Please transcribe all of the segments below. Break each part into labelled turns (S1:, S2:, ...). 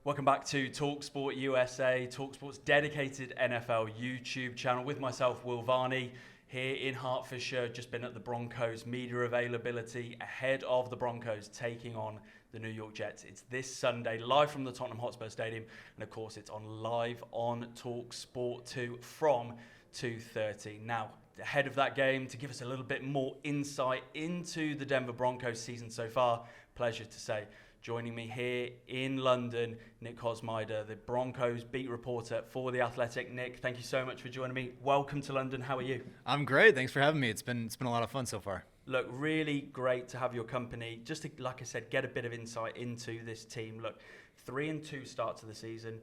S1: Welcome back to talkSPORT USA, talkSPORT's dedicated NFL YouTube channel with myself, Will Varney, here in Hertfordshire. Just been at the Broncos media availability ahead of the Broncos taking on the New York Jets. It's this Sunday, live from the Tottenham Hotspur Stadium, and of course it's on live on talkSPORT 2 from 2:30. Now, ahead of that game, to give us a little bit more insight into the Denver Broncos season so far, pleasure to say, joining me here in London, Nick Kosmider, the Broncos beat reporter for The Athletic. Nick, thank you so much for joining me. Welcome to London. How are you?
S2: I'm great. Thanks for having me. It's been a lot of fun so far.
S1: Look, really great to have your company. Just to, like I said, get a bit of insight into this team. Look, 3-2 start to the season,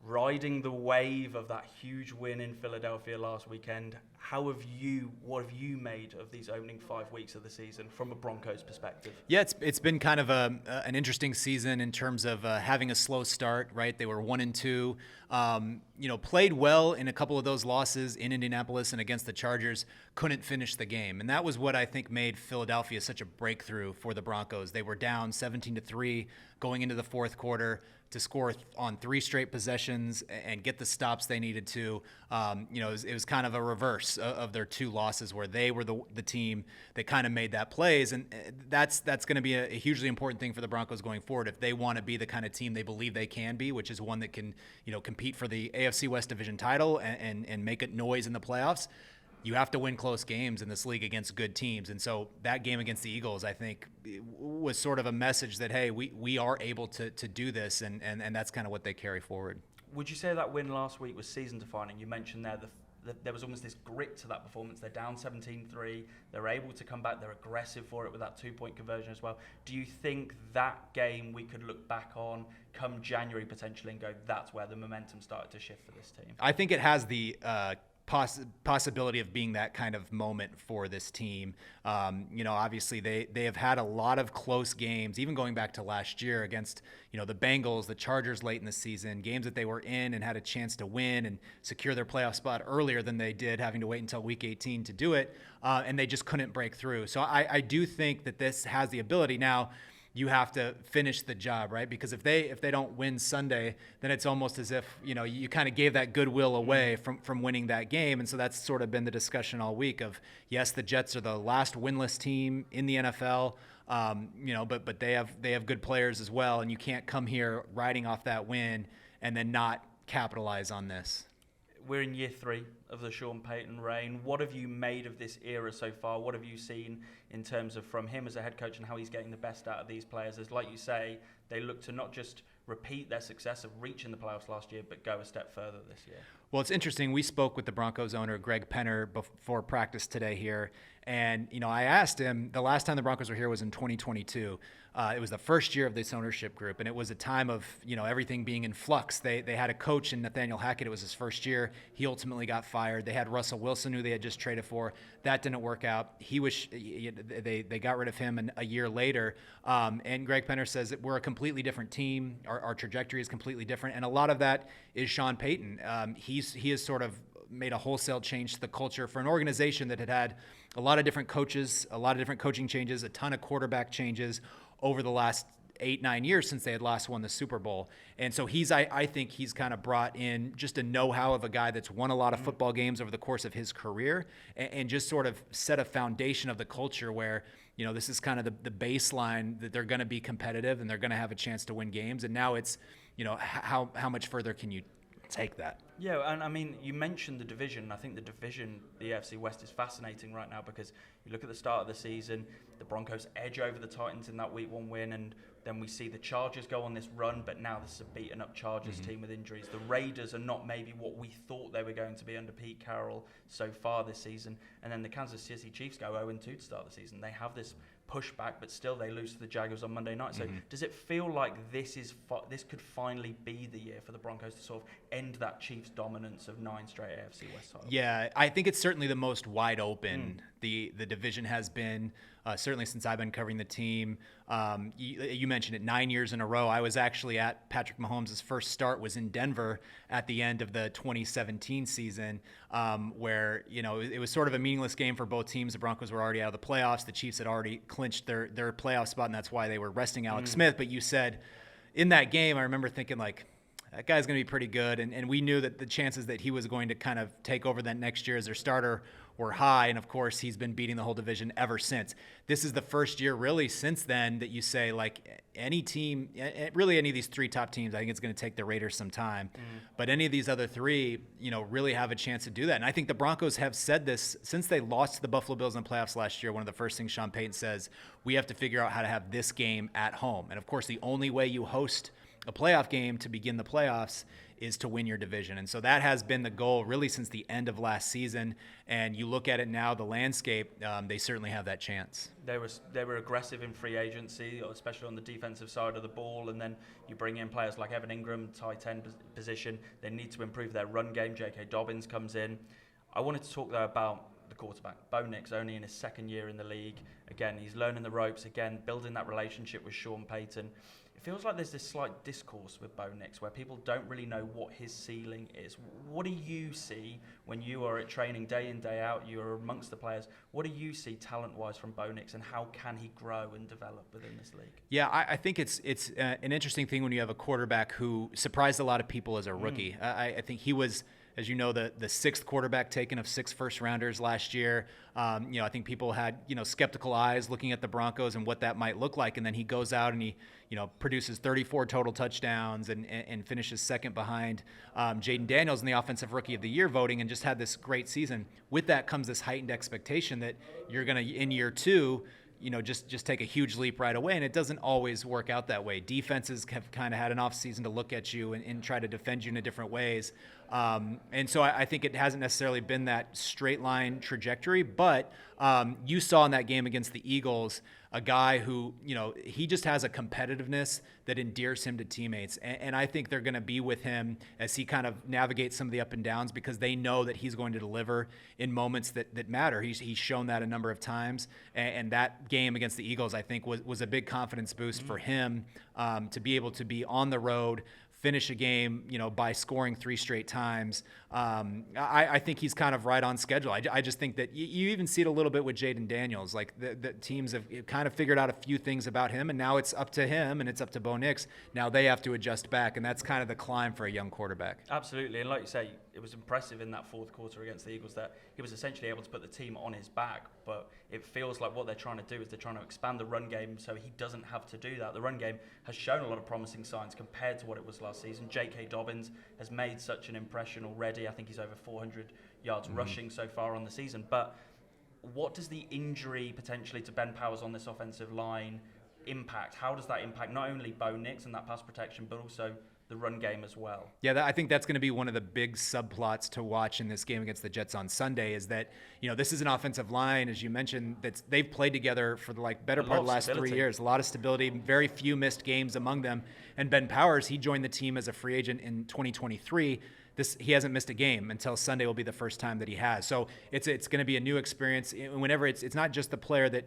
S1: riding the wave of that huge win in Philadelphia last weekend. What have you made of these opening 5 weeks of the season from a Broncos perspective?
S2: Yeah, it's been kind of an interesting season in terms of having a slow start, right? They were 1-2, played well in a couple of those losses in Indianapolis and against the Chargers, couldn't finish the game. And that was what I think made Philadelphia such a breakthrough for the Broncos. They were down 17-3 going into the fourth quarter to score on 3 straight possessions and get the stops they needed to. It was kind of a reverse of their 2 losses where they were the team that kind of made that plays. And that's going to be a hugely important thing for the Broncos going forward if they want to be the kind of team they believe they can be, which is one that can, compete for the AFC West division title and make it noise in the playoffs. You have to win close games in this league against good teams. And so that game against the Eagles, I think, was sort of a message that, hey, we are able to do this, and that's kind of what they carry forward.
S1: Would you say that win last week was season-defining? You mentioned there there was almost this grit to that performance. They're down 17-3. They're able to come back. They're aggressive for it with that 2-point conversion as well. Do you think that game we could look back on come January potentially and go, that's where the momentum started to shift for this team?
S2: I think it has the possibility of being that kind of moment for this team. Obviously they have had a lot of close games, even going back to last year against, the Bengals, the Chargers late in the season, games that they were in and had a chance to win and secure their playoff spot earlier than they did, having to wait until week 18 to do it. And they just couldn't break through. So I do think that this has the ability. Now, you have to finish the job, right? Because if they don't win Sunday, then it's almost as if, you kind of gave that goodwill away from winning that game. And so that's sort of been the discussion all week of, yes, the Jets are the last winless team in the NFL, but they have good players as well. And you can't come here riding off that win and then not capitalize on this.
S1: We're in year 3 of the Sean Payton reign. What have you made of this era so far? What have you seen in terms of from him as a head coach and how he's getting the best out of these players? As like you say, they look to not just repeat their success of reaching the playoffs last year, but go a step further this year.
S2: Well, it's interesting. We spoke with the Broncos owner, Greg Penner, before practice today here. And, I asked him, the last time the Broncos were here was in 2022. It was the first year of this ownership group, and it was a time of, everything being in flux. They had a coach in Nathaniel Hackett. It was his first year. He ultimately got fired. They had Russell Wilson, who they had just traded for. That didn't work out. They got rid of him a year later. And Greg Penner says that we're a completely different team. Our trajectory is completely different. And a lot of that is Sean Payton. He has sort of made a wholesale change to the culture for an organization that had a lot of different coaches, a lot of different coaching changes, a ton of quarterback changes over the last 8-9 years since they had last won the Super Bowl. And so I think he's kind of brought in just a know-how of a guy that's won a lot of football games over the course of his career and just sort of set a foundation of the culture where, this is kind of the baseline that they're going to be competitive and they're going to have a chance to win games. And now it's, how much further can you take that?
S1: Yeah, and I mean, you mentioned the division. I think the division, the AFC West, is fascinating right now because you look at the start of the season, the Broncos edge over the Titans in that Week 1 win, and then we see the Chargers go on this run, but now this is a beaten-up Chargers team with injuries. The Raiders are not maybe what we thought they were going to be under Pete Carroll so far this season, and then the Kansas City Chiefs go 0-2 to start the season. They have this pushback, but still they lose to the Jaguars on Monday night. So does it feel like this could finally be the year for the Broncos to sort of end that Chiefs dominance of 9 straight AFC West titles?
S2: Yeah, I think it's certainly the most wide open the division has been, certainly since I've been covering the team. You mentioned it, 9 years in a row. I was actually at Patrick Mahomes' first start was in Denver at the end of the 2017 season, where, it was sort of a meaningless game for both teams. The Broncos were already out of the playoffs. The Chiefs had already clinched their playoff spot, and that's why they were resting Alex Smith. But you said, in that game, I remember thinking like, that guy's going to be pretty good. And we knew that the chances that he was going to kind of take over that next year as their starter were high. And of course, he's been beating the whole division ever since. This is the first year really since then that you say like any team, really any of these three top teams, I think it's going to take the Raiders some time. But any of these other three, really have a chance to do that. And I think the Broncos have said this since they lost to the Buffalo Bills in the playoffs last year. One of the first things Sean Payton says, we have to figure out how to have this game at home. And of course, the only way you host a playoff game to begin the playoffs is to win your division. And so that has been the goal really since the end of last season. And you look at it now, the landscape, they certainly have that chance.
S1: They were aggressive in free agency, especially on the defensive side of the ball. And then you bring in players like Evan Ingram, tight end position. They need to improve their run game. J.K. Dobbins comes in. I wanted to talk, though, about the quarterback. Bo Nix, only in his second year in the league. Again, he's learning the ropes. Again, building that relationship with Sean Payton. It feels like there's this slight discourse with Bo Nix where people don't really know what his ceiling is. What do you see when you are at training day in, day out, you're amongst the players? What do you see talent-wise from Bo Nix, and how can he grow and develop within this league?
S2: Yeah, I think it's an interesting thing when you have a quarterback who surprised a lot of people as a rookie. I think he was, as you know, the sixth quarterback taken of 6 first-rounders last year. I think people had, skeptical eyes looking at the Broncos and what that might look like. And then he goes out and he, produces 34 total touchdowns and finishes second behind Jaden Daniels in the Offensive Rookie of the Year voting and just had this great season. With that comes this heightened expectation that you're going to, in year 2, just take a huge leap right away. And it doesn't always work out that way. Defenses have kind of had an offseason to look at you and try to defend you in different ways. And so I think it hasn't necessarily been that straight line trajectory, but you saw in that game against the Eagles a guy who, he just has a competitiveness that endears him to teammates. And I think they're going to be with him as he kind of navigates some of the up and downs because they know that he's going to deliver in moments that matter. He's shown that a number of times. And that game against the Eagles, I think, was a big confidence boost for him to be able to be on the road, finish a game, by scoring 3 straight times. I think he's kind of right on schedule. I just think that you even see it a little bit with Jaden Daniels. Like the teams have kind of figured out a few things about him, and now it's up to him and it's up to Bo Nix. Now they have to adjust back, and that's kind of the climb for a young quarterback.
S1: Absolutely, and like you say, it was impressive in that fourth quarter against the Eagles that he was essentially able to put the team on his back, but it feels like what they're trying to do is they're trying to expand the run game so he doesn't have to do that. The run game has shown a lot of promising signs compared to what it was last season. J.K. Dobbins has made such an impression already. I think he's over 400 yards rushing so far on the season. But what does the injury potentially to Ben Powers on this offensive line impact? How does that impact not only Bo Nix and that pass protection, but also the run game as well?
S2: Yeah, I think that's going to be one of the big subplots to watch in this game against the Jets on Sunday is that, this is an offensive line, as you mentioned, they've played together for the better part of the last 3 years. A lot of stability, very few missed games among them. And Ben Powers, he joined the team as a free agent in 2023. He hasn't missed a game until Sunday will be the first time that he has. So it's going to be a new experience. Whenever it's not just the player that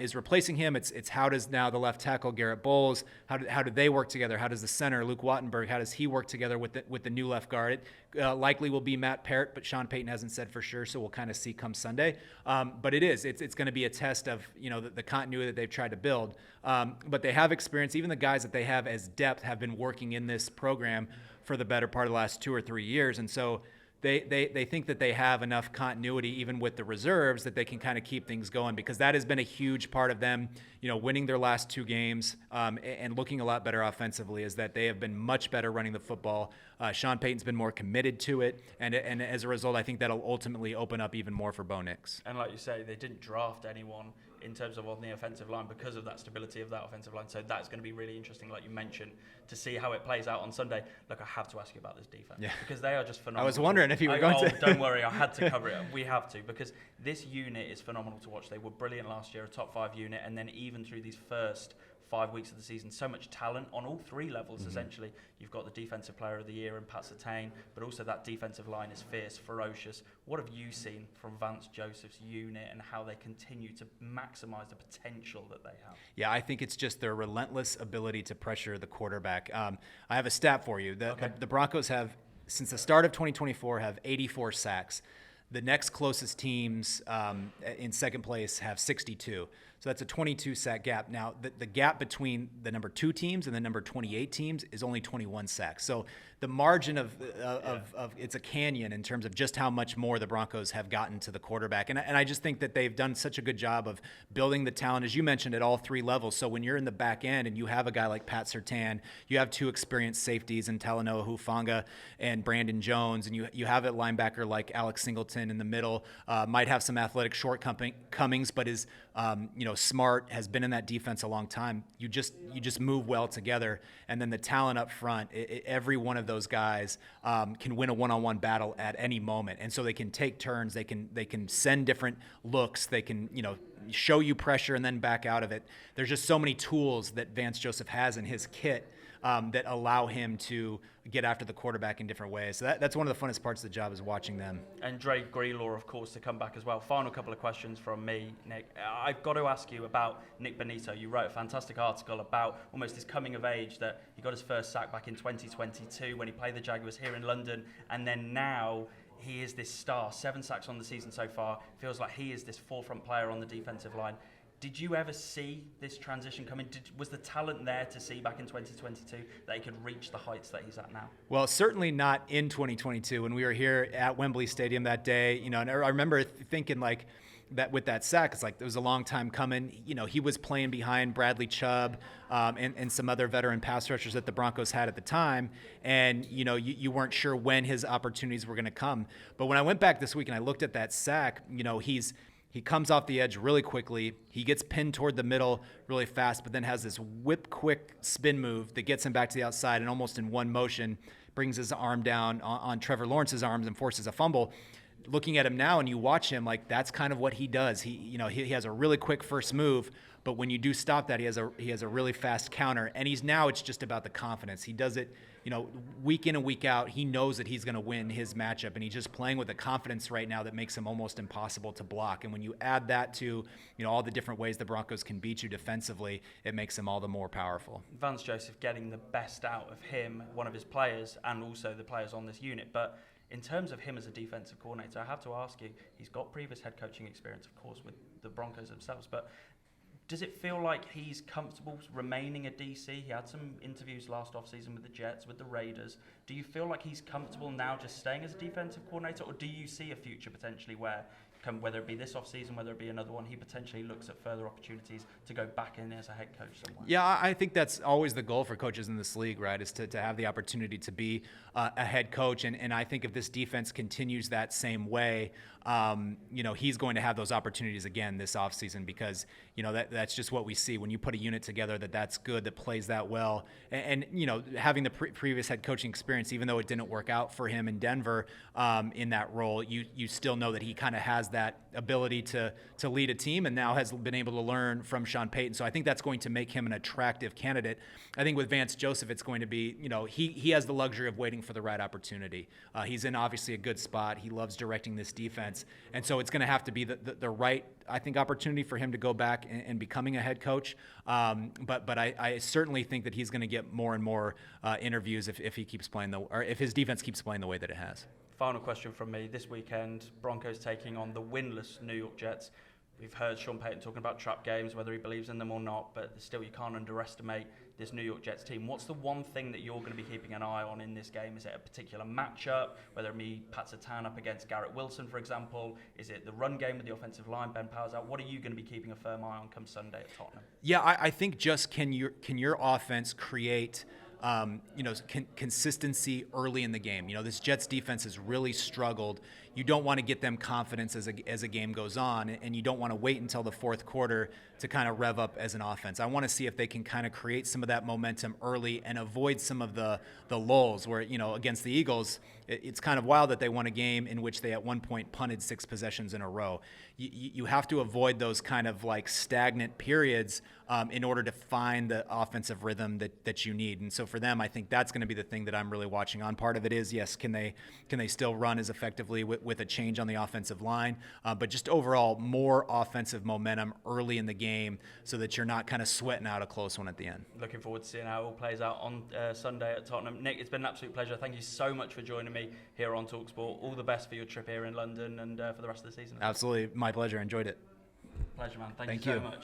S2: is replacing him, it's how does now the left tackle Garrett Bowles, how do they work together? How does the center Luke Wattenberg, how does he work together with the new left guard? It likely will be Matt Parrott, but Sean Payton hasn't said for sure, so we'll kind of see come Sunday. But it's going to be a test of the continuity that they've tried to build. But they have experience. Even the guys that they have as depth have been working in this program for the better part of the last 2 or 3 years. And so they think that they have enough continuity even with the reserves that they can kind of keep things going because that has been a huge part of them, winning their last 2 games and looking a lot better offensively is that they have been much better running the football. Sean Payton's been more committed to it. And as a result, I think that'll ultimately open up even more for Bo Nix.
S1: And like you say, they didn't draft anyone in terms of on the offensive line because of that stability of that offensive line. So that's going to be really interesting, like you mentioned, to see how it plays out on Sunday. Look, I have to ask you about this defense because they are just phenomenal.
S2: I was wondering if you were going to.
S1: Don't worry, I had to cover it. We have to because this unit is phenomenal to watch. They were brilliant last year, a top 5 unit, and then even through these first 5 weeks of the season, so much talent on all 3 levels, essentially. You've got the Defensive Player of the Year in Pat Surtain, but also that defensive line is fierce, ferocious. What have you seen from Vance Joseph's unit and how they continue to maximize the potential that they have?
S2: Yeah, I think it's just their relentless ability to pressure the quarterback. I have a stat for you. The Broncos have, since the start of 2024, have 84 sacks. The next closest teams in second place have 62. So that's a 22 sack gap. Now, the gap between the number 2 teams and the number 28 teams is only 21 sacks. So the margin of it's a canyon in terms of just how much more the Broncos have gotten to the quarterback. And I just think that they've done such a good job of building the talent, as you mentioned, at all 3 levels. So when you're in the back end and you have a guy like Pat Surtain, you have 2 experienced safeties in Talanoa Hufanga and Brandon Jones, and you have a linebacker like Alex Singleton in the middle, might have some athletic shortcomings, but is smart, has been in that defense a long time. You just move well together, and then the talent up front, every one of those guys can win a one-on-one battle at any moment, and so they can take turns, they can send different looks, they can show you pressure and then back out of it. There's just so many tools that Vance Joseph has in his kit that allow him to get after the quarterback in different ways. So that's one of the funnest parts of the job, is watching them. And
S1: Dre Greenlaw, of course, to come back as well. Final couple of questions from me, Nick. I've got to ask you about Nick Bonito. You wrote a fantastic article about almost his coming of age, that he got his first sack back in 2022 when he played the Jaguars here in London, and then now he is this star. 7 sacks on the season so far. Feels like he is this forefront player on the defensive line. Did you ever see this transition coming? Was the talent there to see back in 2022 that he could reach the heights that he's at now?
S2: Well, certainly not in 2022 when we were here at Wembley Stadium that day. And I remember thinking like that with that sack, it's like it was a long time coming. He was playing behind Bradley Chubb and some other veteran pass rushers that the Broncos had at the time, and you weren't sure when his opportunities were going to come. But when I went back this week and I looked at that sack, he comes off the edge really quickly. He gets pinned toward the middle really fast, but then has this whip-quick spin move that gets him back to the outside and almost in one motion brings his arm down on Trevor Lawrence's arms and forces a fumble. Looking at him now and you watch him, like that's kind of what he does. He has a really quick first move, but when you do stop that, he has a really fast counter. And it's just about the confidence. He does it, week in and week out. He knows that he's going to win his matchup, and he's just playing with a confidence right now that makes him almost impossible to block. And when you add that to, all the different ways the Broncos can beat you defensively, it makes him all the more powerful.
S1: Vance Joseph getting the best out of him, one of his players, and also the players on this unit. But in terms of him as a defensive coordinator, I have to ask you, he's got previous head coaching experience, of course, with the Broncos themselves, but does it feel like he's comfortable remaining a DC? He had some interviews last offseason with the Jets, with the Raiders. Do you feel like he's comfortable now just staying as a defensive coordinator, or do you see a future potentially where, whether it be this offseason, whether it be another one, he potentially looks at further opportunities to go back in as a head coach somewhere?
S2: Yeah, I think that's always the goal for coaches in this league, right, is to have the opportunity to be a head coach. And I think if this defense continues that same way, he's going to have those opportunities again this offseason, because, that's just what we see. When you put a unit together that's good, that plays that well, and having the previous head coaching experience, even though it didn't work out for him in Denver in that role, you still know that he kind of has that ability to lead a team, and now has been able to learn from Sean Payton. So I think that's going to make him an attractive candidate. I think with Vance Joseph, it's going to be, he has the luxury of waiting for the right opportunity. He's in obviously a good spot. He loves directing this defense. And so it's going to have to be the right, I think, opportunity for him to go back and becoming a head coach. But I certainly think that he's going to get more and more interviews if he keeps playing or if his defense keeps playing the way that it has.
S1: Final question from me. This weekend, Broncos taking on the winless New York Jets. We've heard Sean Payton talking about trap games, whether he believes in them or not, but still you can't underestimate this New York Jets team. What's the one thing that you're going to be keeping an eye on in this game? Is it a particular matchup, whether it be Pat Surtain up against Garrett Wilson, for example? Is it the run game with the offensive line, Ben Powers out? What are you going to be keeping a firm eye on come Sunday at Tottenham?
S2: Yeah, I think just can your offense create consistency early in the game. This Jets defense has really struggled. You don't want to get them confidence as a game goes on, and you don't want to wait until the fourth quarter to kind of rev up as an offense. I want to see if they can kind of create some of that momentum early and avoid some of the lulls where, against the Eagles, it's kind of wild that they won a game in which they at one point punted 6 possessions in a row. You have to avoid those kind of like stagnant periods in order to find the offensive rhythm that you need. And so for them, I think that's going to be the thing that I'm really watching on. Part of it is, yes, can they still run as effectively with a change on the offensive line, but just overall more offensive momentum early in the game so that you're not kind of sweating out a close one at the end.
S1: Looking forward to seeing how it all plays out on Sunday at Tottenham. Nick, it's been an absolute pleasure. Thank you so much for joining me here on talkSPORT. All the best for your trip here in London and for the rest of the season.
S2: Absolutely. My pleasure. Enjoyed it.
S1: Pleasure, man. Thank you so much.